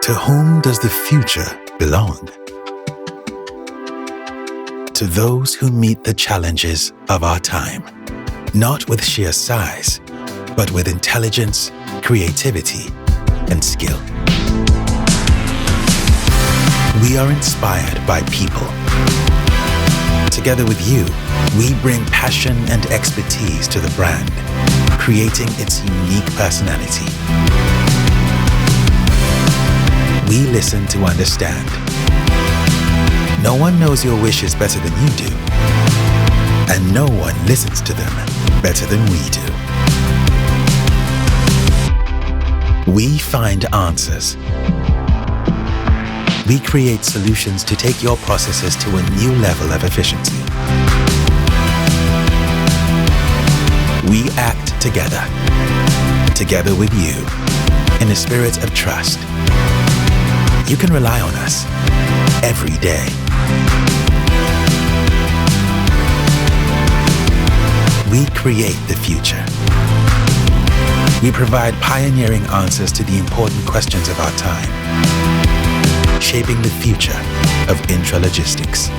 To whom does the future belong? To those who meet the challenges of our time, not with sheer size, but with intelligence, creativity, and skill. We are inspired by people. Together with you, we bring passion and expertise to the brand, creating its unique personality. We listen to understand. No one knows your wishes better than you do, and no one listens to them better than we do. We find answers. We create solutions to take your processes to a new level of efficiency. We act together with you, in a spirit of trust. You can rely on us every day. We create the future. We provide pioneering answers to the important questions of our time, shaping the future of intralogistics.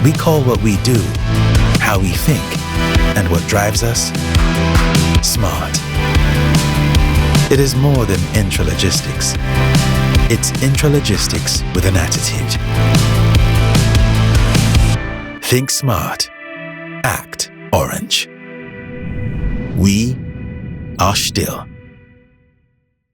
We call what we do, how we think, and what drives us, smart. It is more than intralogistics. It's intralogistics with an attitude. Think smart. Act orange. We are still.